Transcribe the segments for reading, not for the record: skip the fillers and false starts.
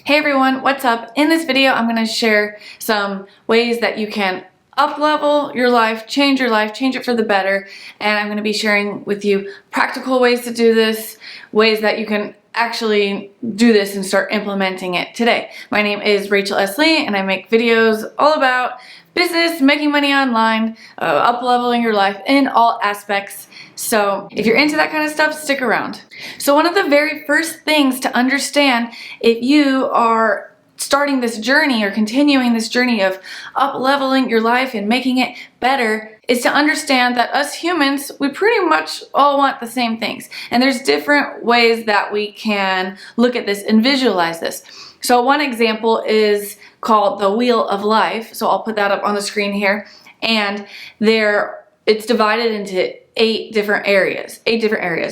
Hey everyone, what's up? In this video, I'm going to share some ways that you can up-level your life, change it for the better, and I'm going to be sharing with you practical ways to do this, ways that you can actually do this and start implementing it today. My name is Rachel S. Lee, and I make videos all about business, making money online, up-leveling your life in all aspects. So if you're into that kind of stuff, stick around. So one of the very first things to understand if you are starting this journey or continuing this journey of up-leveling your life and making it better is to understand that us humans, we pretty much all want the same things. And there's different ways that we can look at this and visualize this. So one example is called the Wheel of Life. So I'll put that up on the screen here. And it's divided into 8 different areas.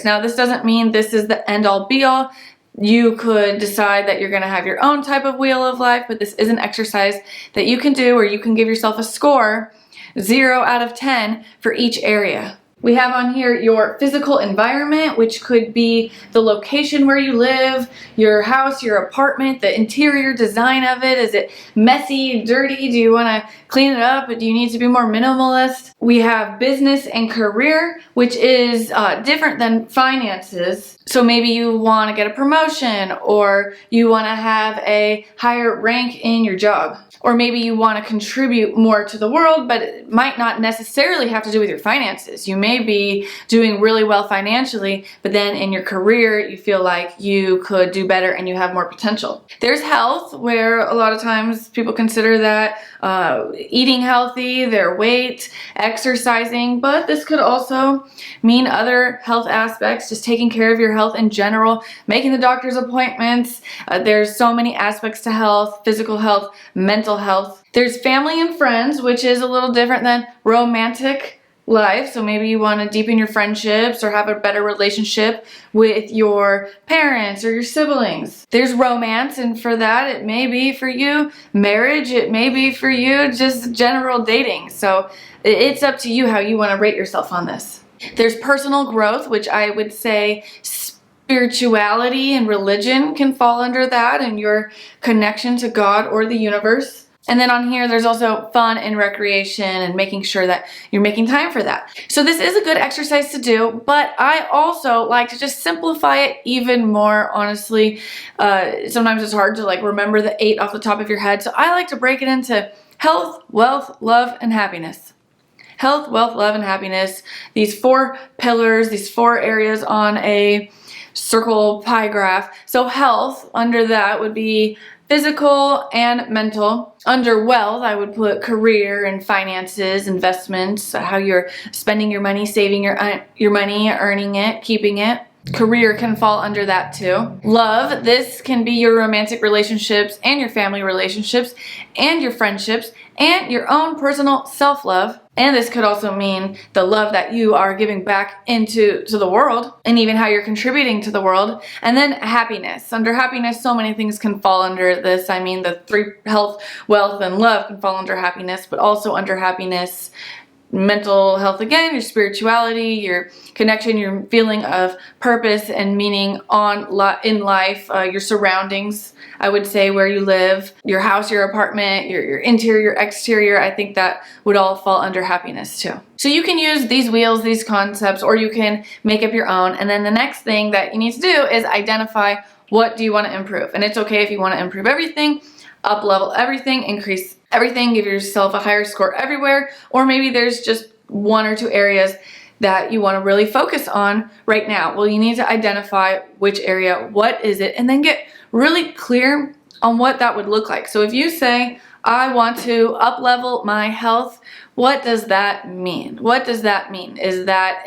Now this doesn't mean this is the end all be all. You could decide that you're going to have your own type of Wheel of Life, but this is an exercise that you can do where you can give yourself a score, 0 out of 10 for each area. We have on here your physical environment, which could be the location where you live, your house, your apartment, the interior design of it. Is it messy, dirty? Do you want to clean it up? Do you need to be more minimalist? We have business and career, which is different than finances. So maybe you want to get a promotion, or you want to have a higher rank in your job. Or maybe you want to contribute more to the world, but it might not necessarily have to do with your finances. You may be doing really well financially, but then in your career, you feel like you could do better and you have more potential. There's health, where a lot of times people consider that eating healthy, their weight, exercising, but this could also mean other health aspects, just taking care of your health in general, making the doctor's appointments. There's so many aspects to health, physical health, mental health. There's family and friends, which is a little different than romantic life. So maybe you want to deepen your friendships or have a better relationship with your parents or your siblings. There's romance, and for that it may be for you marriage, it may be for you just general dating. So it's up to you how you want to rate yourself on this. There's personal growth, which I would say spirituality and religion can fall under that, and your connection to God or the universe. And then on here, there's also fun and recreation and making sure that you're making time for that. So this is a good exercise to do, but I also like to just simplify it even more, honestly. Sometimes it's hard to remember the 8 off the top of your head. So I like to break it into health, wealth, love, and happiness. Health, wealth, love, and happiness. These 4 pillars, these 4 areas on a circle pie graph. So health, under that would be physical and mental. Under wealth, I would put career and finances, investments, how you're spending your money, saving your money, earning it, keeping it. Career can fall under that too. Love, this can be your romantic relationships and your family relationships and your friendships and your own personal self-love. And this could also mean the love that you are giving back into the world, and even how you're contributing to the world. And then happiness. Under happiness, so many things can fall under this. I mean, the 3 health, wealth, and love can fall under happiness, but also under happiness, mental health again, your spirituality, your connection, your feeling of purpose and meaning in life, your surroundings, I would say, where you live, your house, your apartment, your interior, exterior. I think that would all fall under happiness too. So you can use these wheels, these concepts, or you can make up your own. And then the next thing that you need to do is identify, what do you want to improve? And it's okay if you want to improve everything, up level everything, increase everything, give yourself a higher score everywhere, or maybe there's just 1 or 2 areas that you want to really focus on right now. Well, you need to identify which area, what is it, and then get really clear on what that would look like. So if you say, I want to up level my health, what does that mean? What does that mean? Is that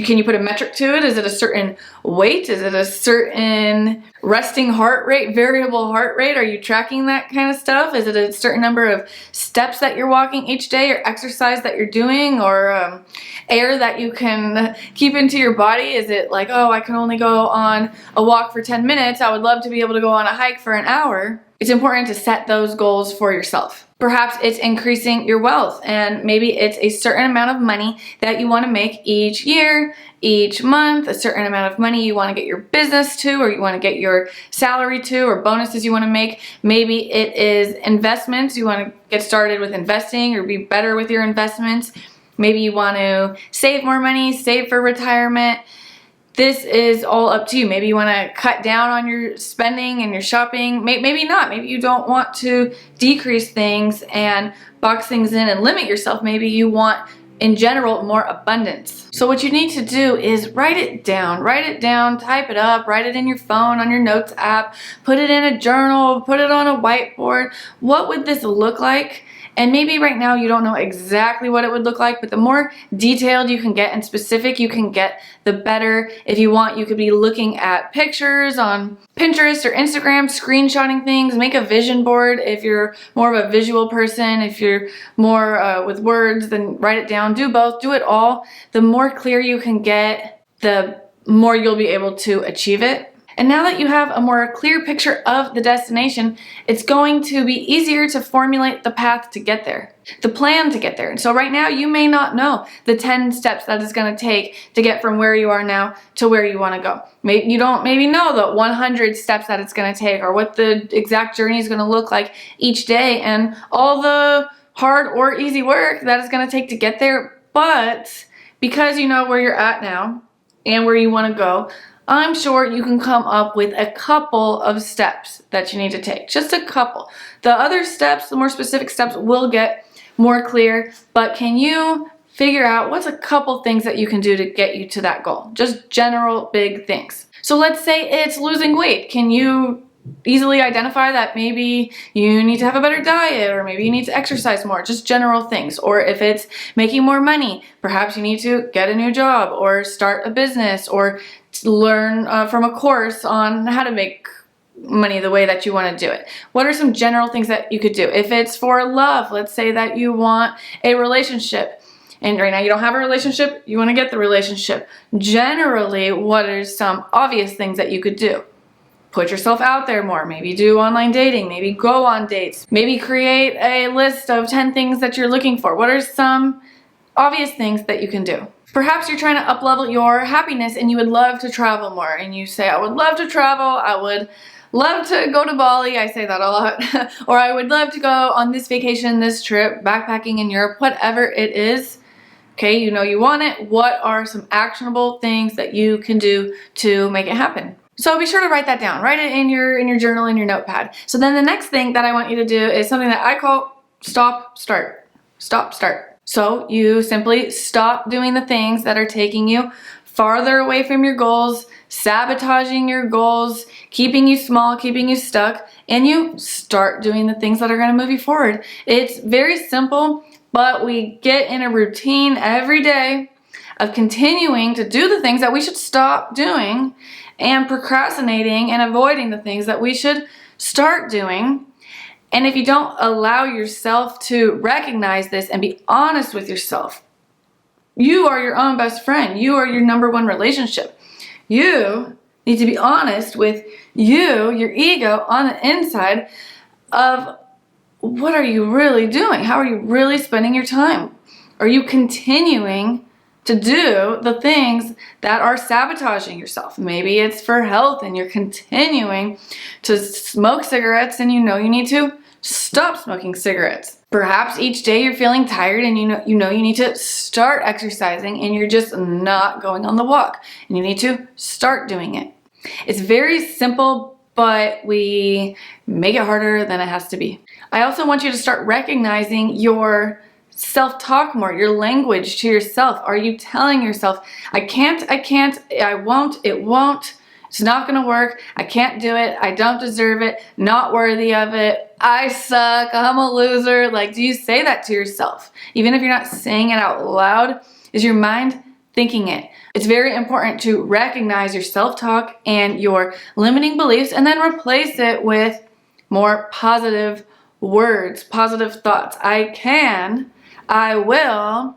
can you put a metric to it? Is it a certain weight? Is it a certain resting heart rate, variable heart rate? Are you tracking that kind of stuff? Is it a certain number of steps that you're walking each day, or exercise that you're doing, or air that you can keep into your body? Is it like, oh, I can only go on a walk for 10 minutes. I would love to be able to go on a hike for an hour. It's important to set those goals for yourself. Perhaps it's increasing your wealth, and maybe it's a certain amount of money that you want to make each year, each month, a certain amount of money you want to get your business to, or you want to get your salary to, or bonuses you want to make. Maybe it is investments. You want to get started with investing or be better with your investments. Maybe you want to save more money, save for retirement. This is all up to you. Maybe you want to cut down on your spending and your shopping. Maybe not. Maybe you don't want to decrease things and box things in and limit yourself. Maybe you want, in general, more abundance. So what you need to do is write it down, type it up, write it in your phone, on your notes app, put it in a journal, put it on a whiteboard. What would this look like? And maybe right now you don't know exactly what it would look like, but the more detailed you can get and specific you can get, the better. If you want, you could be looking at pictures on Pinterest or Instagram, screenshotting things, make a vision board. If you're more of a visual person, if you're more with words, then write it down. Do both, do it all. The more clear you can get, the more you'll be able to achieve it. And now that you have a more clear picture of the destination, it's going to be easier to formulate the path to get there, the plan to get there. And so right now you may not know the 10 steps that it's going to take to get from where you are now to where you want to go. Maybe you don't know the 100 steps that it's going to take, or what the exact journey is going to look like each day, and all the hard or easy work that it's going to take to get there. But because you know where you're at now and where you want to go, I'm sure you can come up with a couple of steps that you need to take. Just a couple. The other steps, the more specific steps, will get more clear, but can you figure out what's a couple things that you can do to get you to that goal? Just general big things. So let's say it's losing weight. Can you easily identify that maybe you need to have a better diet, or maybe you need to exercise more? Just general things. Or if it's making more money, perhaps you need to get a new job or start a business or learn from a course on how to make money the way that you want to do it. What are some general things that you could do? If it's for love, let's say that you want a relationship, and right now you don't have a relationship, you want to get the relationship. Generally, what are some obvious things that you could do? Put yourself out there more. Maybe do online dating. Maybe go on dates. Maybe create a list of 10 things that you're looking for. What are some obvious things that you can do? Perhaps you're trying to up-level your happiness and you would love to travel more. And you say, I would love to travel. I would love to go to Bali. I say that a lot. Or I would love to go on this vacation, this trip, backpacking in Europe, whatever it is. Okay, you know you want it. What are some actionable things that you can do to make it happen? So be sure to write that down. Write it in your journal, in your notepad. So then the next thing that I want you to do is something that I call stop, start. Stop, start. So you simply stop doing the things that are taking you farther away from your goals, sabotaging your goals, keeping you small, keeping you stuck, and you start doing the things that are going to move you forward. It's very simple, but we get in a routine every day of continuing to do the things that we should stop doing and procrastinating and avoiding the things that we should start doing. And if you don't allow yourself to recognize this and be honest with yourself, you are your own best friend. You are your number one relationship. You need to be honest with you, your ego on the inside of what are you really doing? How are you really spending your time? Are you continuing to do the things that are sabotaging yourself? Maybe it's for health and you're continuing to smoke cigarettes and you know you need to stop smoking cigarettes. Perhaps each day you're feeling tired and you know you need to start exercising and you're just not going on the walk and you need to start doing it. It's very simple, but we make it harder than it has to be. I also want you to start recognizing your self-talk more, your language to yourself. Are you telling yourself, I can't, I won't, it won't, it's not gonna work, I can't do it, I don't deserve it, not worthy of it, I suck, I'm a loser? Like, do you say that to yourself? Even if you're not saying it out loud, is your mind thinking it? It's very important to recognize your self-talk and your limiting beliefs and then replace it with more positive words, positive thoughts. I can, I will,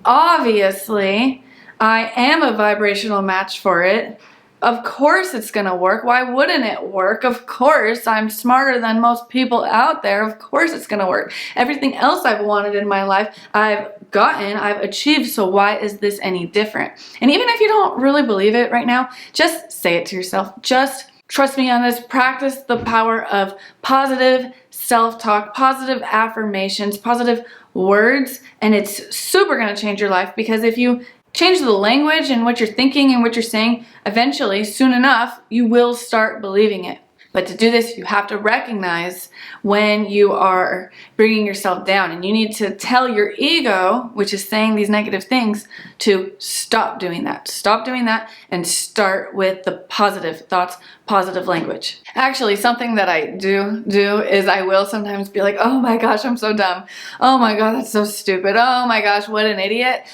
obviously, I am a vibrational match for it. Of course it's gonna work. Why wouldn't it work? Of course, I'm smarter than most people out there. Of course it's gonna work. Everything else I've wanted in my life, I've gotten, I've achieved, so why is this any different? And even if you don't really believe it right now, just say it to yourself. Just Trust me on this. Practice the power of positive self-talk, positive affirmations, positive words, and it's super going to change your life, because if you change the language and what you're thinking and what you're saying, eventually, soon enough, you will start believing it. But to do this, you have to recognize when you are bringing yourself down, and you need to tell your ego, which is saying these negative things, to stop doing that. Stop doing that and start with the positive thoughts, positive language. Actually, something that I do is I will sometimes be like, oh my gosh, I'm so dumb. Oh my God, that's so stupid. Oh my gosh, what an idiot.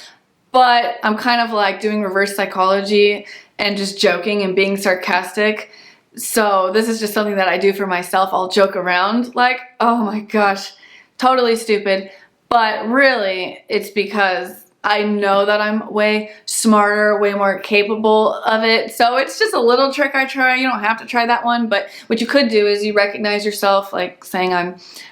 But I'm kind of like doing reverse psychology and just joking and being sarcastic. So this is just something that I do for myself. I'll joke around like, oh my gosh, totally stupid. But really, it's because I know that I'm way smarter, way more capable of it. So it's just a little trick I try. You don't have to try that one. But what you could do is you recognize yourself like saying,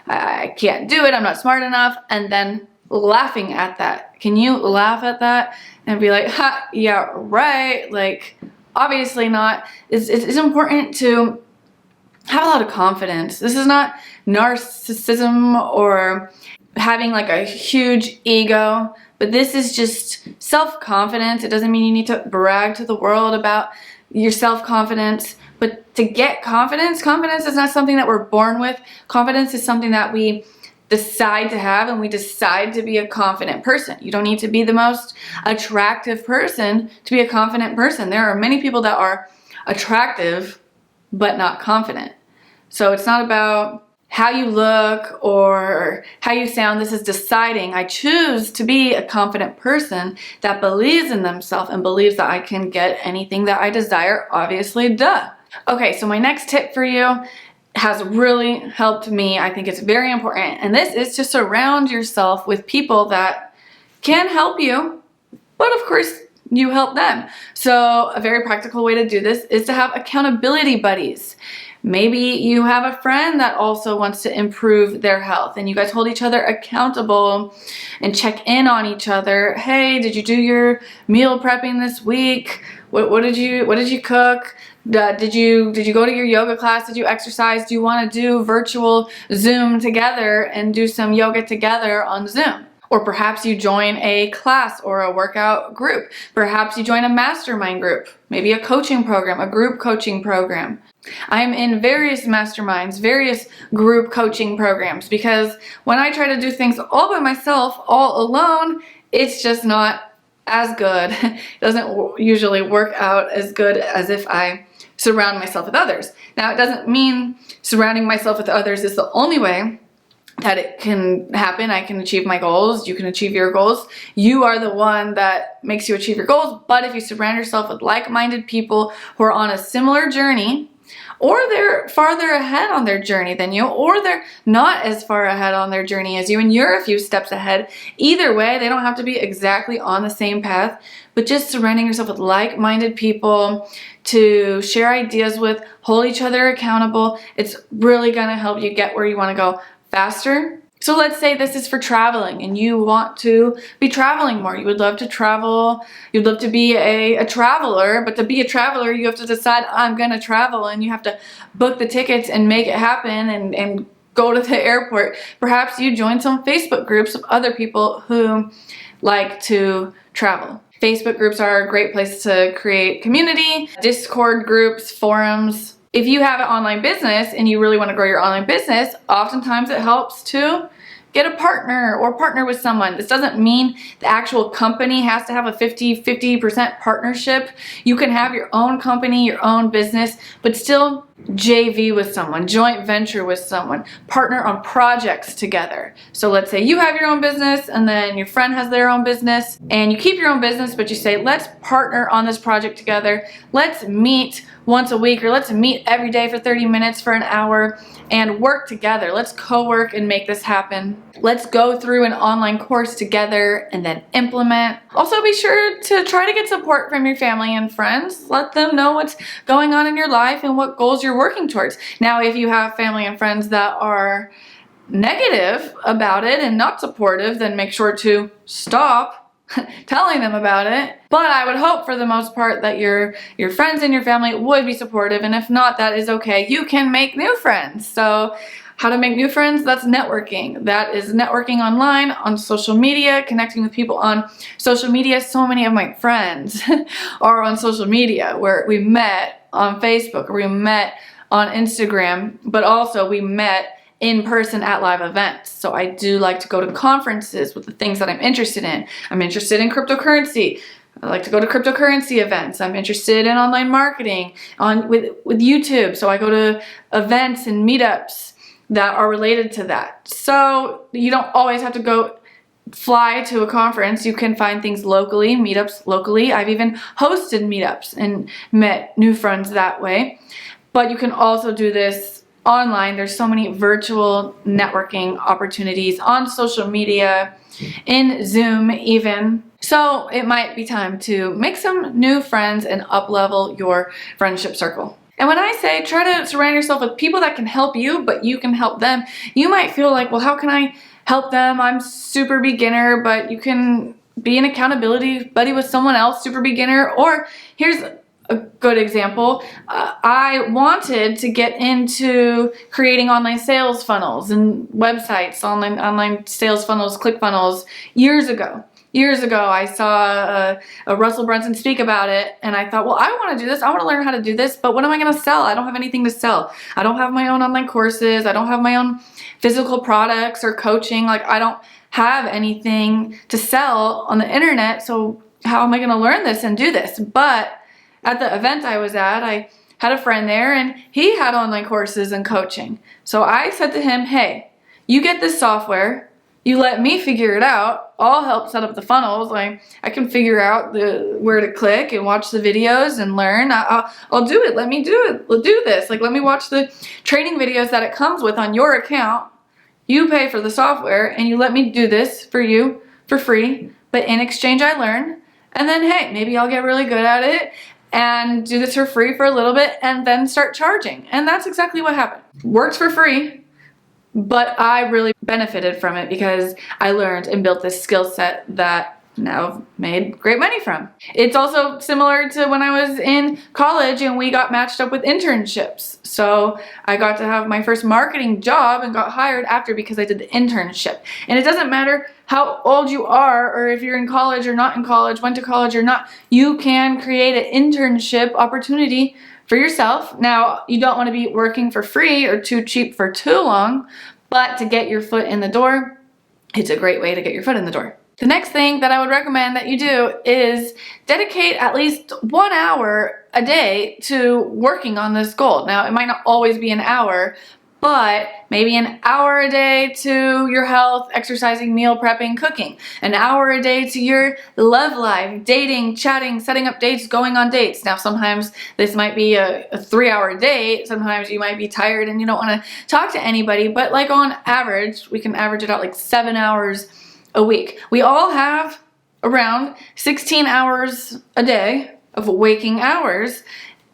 I can't do it, I'm not smart enough, and then laughing at that. Can you laugh at that and be like, ha, yeah, right, like, obviously not. It's important to have a lot of confidence. This is not narcissism or having like a huge ego, but this is just self-confidence. It doesn't mean you need to brag to the world about your self-confidence, but to get confidence, confidence is not something that we're born with. Confidence is something that we decide to have, and we decide to be a confident person. You don't need to be the most attractive person to be a confident person. There are many people that are attractive but not confident. So it's not about how you look or how you sound. This is deciding, I choose to be a confident person that believes in themselves and believes that I can get anything that I desire. Obviously, duh. Okay, so my next tip for you has really helped me. I think it's very important, and this is to surround yourself with people that can help you, but of course you help them. So a very practical way to do this is to have accountability buddies. Maybe you have a friend that also wants to improve their health, and you guys hold each other accountable and check in on each other. Hey, did you do your meal prepping this week? What did you cook? Did you go to your yoga class? Did you exercise? Do you want to do virtual Zoom together and do some yoga together on Zoom? Or perhaps you join a class or a workout group. Perhaps you join a mastermind group, maybe a coaching program, a group coaching program. I am in various masterminds, various group coaching programs, because when I try to do things all by myself, all alone, it's just not as good. It doesn't usually work out as good as if I surround myself with others. Now, it doesn't mean surrounding myself with others is the only way that it can happen. I can achieve my goals. You can achieve your goals. You are the one that makes you achieve your goals. But if you surround yourself with like-minded people who are on a similar journey, or they're farther ahead on their journey than you, or they're not as far ahead on their journey as you, and you're a few steps ahead. Either way, they don't have to be exactly on the same path, but just surrounding yourself with like-minded people to share ideas with, hold each other accountable. It's really gonna help you get where you wanna go faster. So let's say this is for traveling and you want to be traveling more. You would love to travel. You'd love to be a traveler, but to be a traveler, you have to decide, I'm going to travel, and you have to book the tickets and make it happen and go to the airport. Perhaps you join some Facebook groups of other people who like to travel. Facebook groups are a great place to create community, Discord groups, forums. If you have an online business and you really want to grow your online business, oftentimes it helps to get a partner or partner with someone. This doesn't mean the actual company has to have a 50% partnership. You can have your own company, your own business, but still JV with someone, joint venture with someone, partner on projects together. So let's say you have your own business and then your friend has their own business, and you keep your own business, but you say, let's partner on this project together. Let's meet once a week, or let's meet every day for 30 minutes for an hour and work together. Let's co-work and make this happen. Let's go through an online course together and then implement. Also, be sure to try to get support from your family and friends. Let them know what's going on in your life and what goals you're working towards. Now, if you have family and friends that are negative about it and not supportive, then make sure to stop telling them about it. But I would hope for the most part that your friends and your family would be supportive, and if not, that is okay. You can make new friends. So how to make new friends? That's networking. That is networking online, on social media, connecting with people on social media. So many of my friends are on social media, where we met on Facebook, or we met on Instagram, but also we met in person at live events. So I do like to go to conferences with the things that I'm interested in. I'm interested in cryptocurrency. I like to go to cryptocurrency events. I'm interested in online marketing with YouTube. So I go to events and meetups that are related to that. So you don't always have to fly to a conference. You can find things locally, meetups locally. I've even hosted meetups and met new friends that way. But you can also do this online. There's so many virtual networking opportunities on social media, in Zoom even. So it might be time to make some new friends and up-level your friendship circle. And when I say try to surround yourself with people that can help you, but you can help them, you might feel like, well, how can I help them? I'm super beginner, but you can be an accountability buddy with someone else, super beginner. Or here's a good example. I wanted to get into creating online sales funnels and websites, online sales funnels, Clickfunnels years ago. Years ago, I saw a Russell Brunson speak about it, and I thought, well, I want to do this. I want to learn how to do this, but what am I going to sell? I don't have anything to sell. I don't have my own online courses. I don't have my own physical products or coaching. Like, I don't have anything to sell on the internet, so how am I going to learn this and do this? But at the event I was at, I had a friend there, and he had online courses and coaching. So I said to him, hey, you get this software. You let me figure it out. I'll help set up the funnels. I can figure out where to click and watch the videos and learn. I'll do it. Let me do it. We'll do this. Like, let me watch the training videos that it comes with on your account. You pay for the software, and you let me do this for you for free. But in exchange, I learn. And then, hey, maybe I'll get really good at it and do this for free for a little bit and then start charging. And that's exactly what happened. Works for free, but I really benefited from it because I learned and built this skill set that now I've made great money from. It's also similar to when I was in college and we got matched up with internships. So I got to have my first marketing job and got hired after because I did the internship. And it doesn't matter how old you are, or if you're in college or not in college, went to college or not, you can create an internship opportunity for yourself. Now, you don't want to be working for free or too cheap for too long, but to get your foot in the door, it's a great way to get your foot in the door. The next thing that I would recommend that you do is dedicate at least 1 hour a day to working on this goal. Now, it might not always be an hour, but maybe an hour a day to your health, exercising, meal prepping, cooking. An hour a day to your love life, dating, chatting, setting up dates, going on dates. Now, sometimes this might be a 3-hour date. Sometimes you might be tired and you don't want to talk to anybody, but like on average, we can average it out like 7 hours a week. We all have around 16 hours a day of waking hours,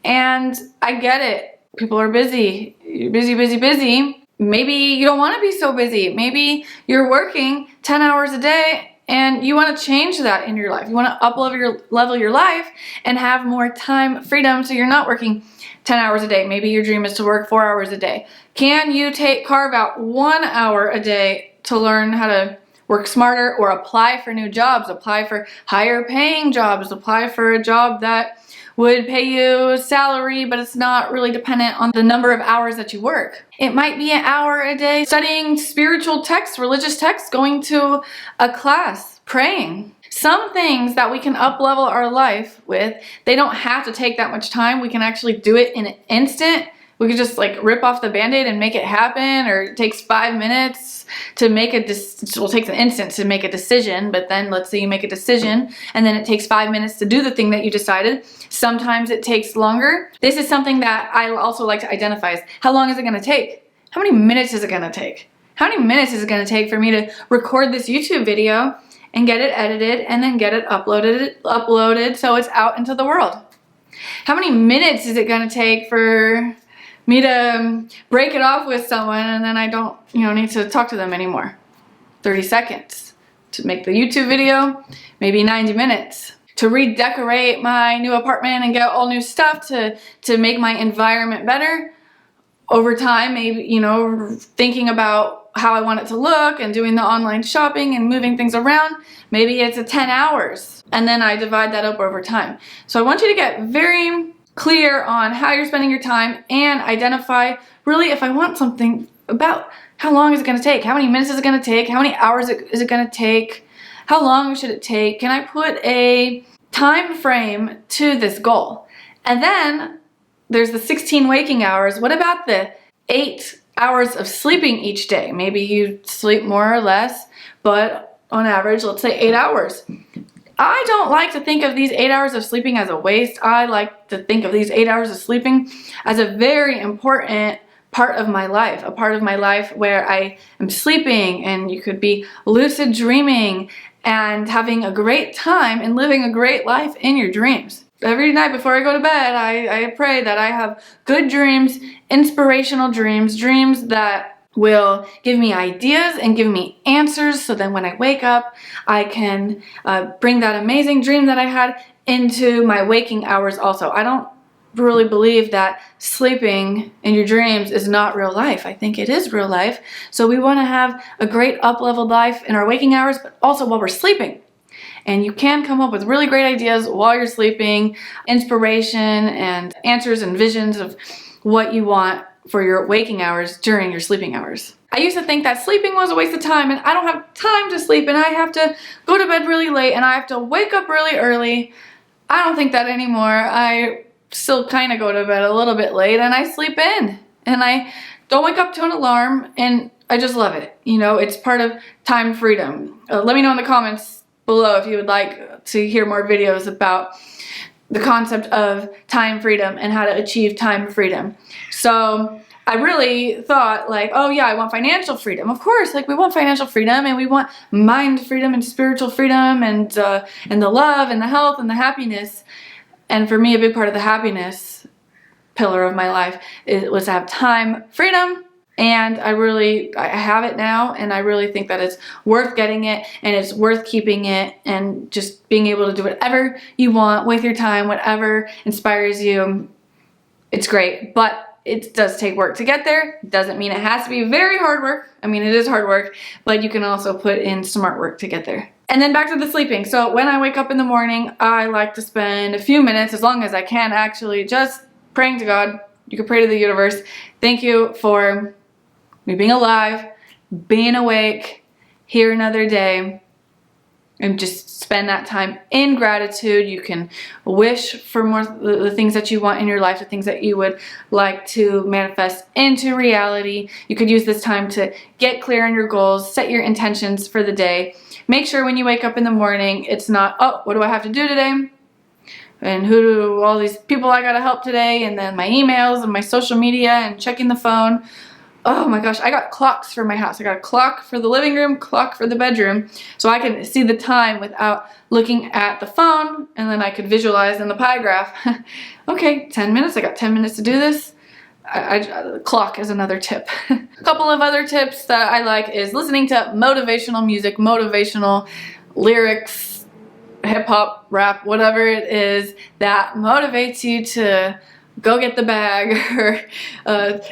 and I get it. People are busy. You're busy. Maybe you don't want to be so busy. Maybe you're working 10 hours a day and you want to change that in your life. You want to up-level your life and have more time freedom so you're not working 10 hours a day. Maybe your dream is to work 4 hours a day. Can you carve out 1 hour a day to learn how to work smarter or apply for new jobs, apply for higher paying jobs, apply for a job that would pay you salary, but it's not really dependent on the number of hours that you work. It might be an hour a day studying spiritual texts, religious texts, going to a class, praying. Some things that we can up-level our life with, they don't have to take that much time. We can actually do it in an instant. We could just like rip off the Band-Aid and make it happen, or it takes 5 minutes to make it takes an instant to make a decision, but then let's say you make a decision and then it takes 5 minutes to do the thing that you decided. Sometimes it takes longer. This is something that I also like to identify as how long is it gonna take? How many minutes is it gonna take? How many minutes is it gonna take for me to record this YouTube video and get it edited and then get it uploaded so it's out into the world? How many minutes is it gonna take for me to break it off with someone and then I don't, need to talk to them anymore? 30 seconds. to make the YouTube video, maybe 90 minutes. To redecorate my new apartment and get all new stuff to make my environment better. Over time, maybe, you know, thinking about how I want it to look and doing the online shopping and moving things around, maybe it's 10 hours. And then I divide that up over time. So I want you to get very clear on how you're spending your time and identify really if I want something about how long is it going to take? How many minutes is it going to take? How many hours is it going to take? How long should it take? Can I put a time frame to this goal? And then there's the 16 waking hours. What about the 8 hours of sleeping each day? Maybe you sleep more or less, but on average, let's say 8 hours. I don't like to think of these 8 hours of sleeping as a waste. I like to think of these 8 hours of sleeping as a very important part of my life, a part of my life where I am sleeping and you could be lucid dreaming and having a great time and living a great life in your dreams. Every night before I go to bed, I pray that I have good dreams, inspirational dreams, dreams that will give me ideas and give me answers so then when I wake up, I can bring that amazing dream that I had into my waking hours also. I don't really believe that sleeping in your dreams is not real life. I think it is real life. So we want to have a great up-leveled life in our waking hours, but also while we're sleeping. And you can come up with really great ideas while you're sleeping, inspiration and answers and visions of what you want for your waking hours during your sleeping hours. I used to think that sleeping was a waste of time and I don't have time to sleep and I have to go to bed really late and I have to wake up really early. I don't think that anymore. I still kind of go to bed a little bit late and I sleep in and I don't wake up to an alarm and I just love it. You know, it's part of time freedom. Let me know in the comments below if you would like to hear more videos about the concept of time freedom and how to achieve time freedom. So I really thought like, oh yeah, I want financial freedom. Of course, like we want financial freedom and we want mind freedom and spiritual freedom and the love and the health and the happiness. And for me, a big part of the happiness pillar of my life was to have time freedom. And I have it now, and I really think that it's worth getting it, and it's worth keeping it, and just being able to do whatever you want with your time, whatever inspires you. It's great, but it does take work to get there. It doesn't mean it has to be very hard work. I mean, it is hard work, but you can also put in smart work to get there. And then back to the sleeping. So when I wake up in the morning, I like to spend a few minutes, as long as I can actually, just praying to God. You can pray to the universe. Thank you for me being alive, being awake, here another day, and just spend that time in gratitude. You can wish for more the things that you want in your life, the things that you would like to manifest into reality. You could use this time to get clear on your goals, set your intentions for the day. Make sure when you wake up in the morning, it's not, oh, what do I have to do today? And who do all these people I gotta help today? And then my emails and my social media and checking the phone. Oh my gosh, I got clocks for my house. I got a clock for the living room, clock for the bedroom, so I can see the time without looking at the phone, and then I could visualize in the pie graph. Okay, 10 minutes, I got 10 minutes to do this. Clock is another tip. A couple of other tips that I like is listening to motivational music, motivational lyrics, hip hop, rap, whatever it is that motivates you to go get the bag or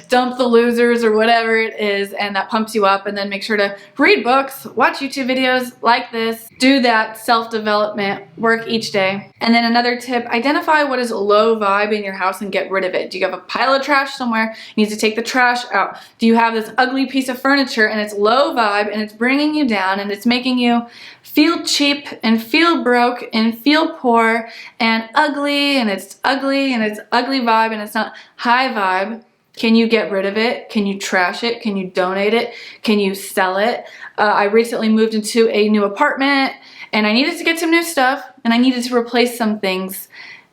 dump the losers or whatever it is, and that pumps you up. And then make sure to read books, watch YouTube videos like this, do that self-development work each day. And then another tip, identify what is low vibe in your house and get rid of it. Do you have a pile of trash somewhere? You need to take the trash out. Do you have this ugly piece of furniture and it's low vibe and it's bringing you down and it's making you feel cheap and feel broke and feel poor and ugly, and it's ugly vibe and it's not high vibe? Can you get rid of it? Can you trash it? Can you donate it? Can you sell it? I recently moved into a new apartment and I needed to get some new stuff and I needed to replace some things,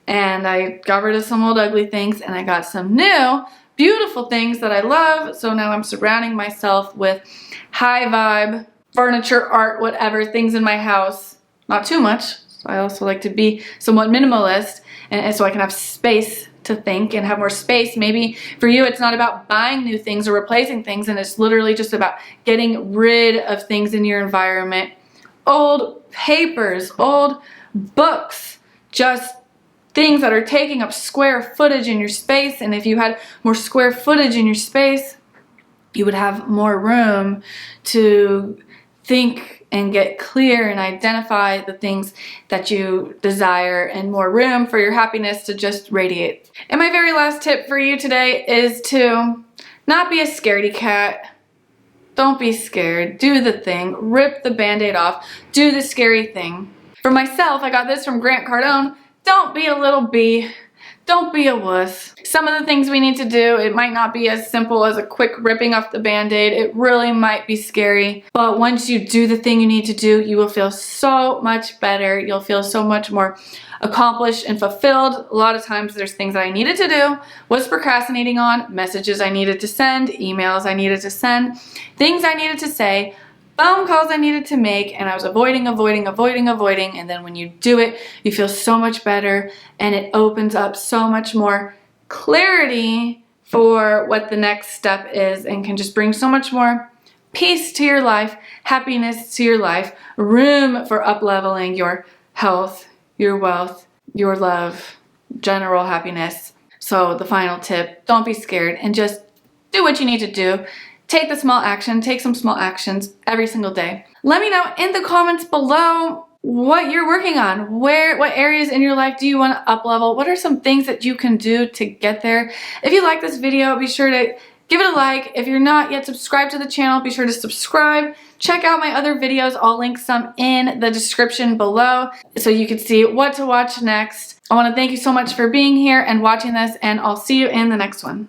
and I got rid of some old ugly things and I got some new beautiful things that I love. So now I'm surrounding myself with high vibe furniture, art, whatever, things in my house. Not too much. So I also like to be somewhat minimalist, and so I can have space to think and have more space. Maybe for you it's not about buying new things or replacing things, and it's literally just about getting rid of things in your environment old papers, old books, just things that are taking up square footage in your space. And if you had more square footage in your space, you would have more room to think and get clear and identify the things that you desire, and more room for your happiness to just radiate. And my very last tip for you today is to not be a scaredy cat. Don't be scared. Do the thing. Rip the band-aid off. Do the scary thing. For myself, I got this from Grant Cardone. Don't be a little bee. Don't be a wuss. Some of the things we need to do, it might not be as simple as a quick ripping off the band-aid. It really might be scary. But once you do the thing you need to do, you will feel so much better. You'll feel so much more accomplished and fulfilled. A lot of times there's things that I needed to do, was procrastinating on, messages I needed to send, emails I needed to send, things I needed to say, phone calls I needed to make, and I was avoiding, and then when you do it, you feel so much better, and it opens up so much more clarity for what the next step is, and can just bring so much more peace to your life, happiness to your life, room for up-leveling your health, your wealth, your love, general happiness. So the final tip, don't be scared and just do what you need to do. Take the small action, take some small actions every single day. Let me know in the comments below what you're working on. What areas in your life do you want to up level? What are some things that you can do to get there? If you like this video, be sure to give it a like. If you're not yet subscribed to the channel, be sure to subscribe. Check out my other videos. I'll link some in the description below so you can see what to watch next. I want to thank you so much for being here and watching this, and I'll see you in the next one.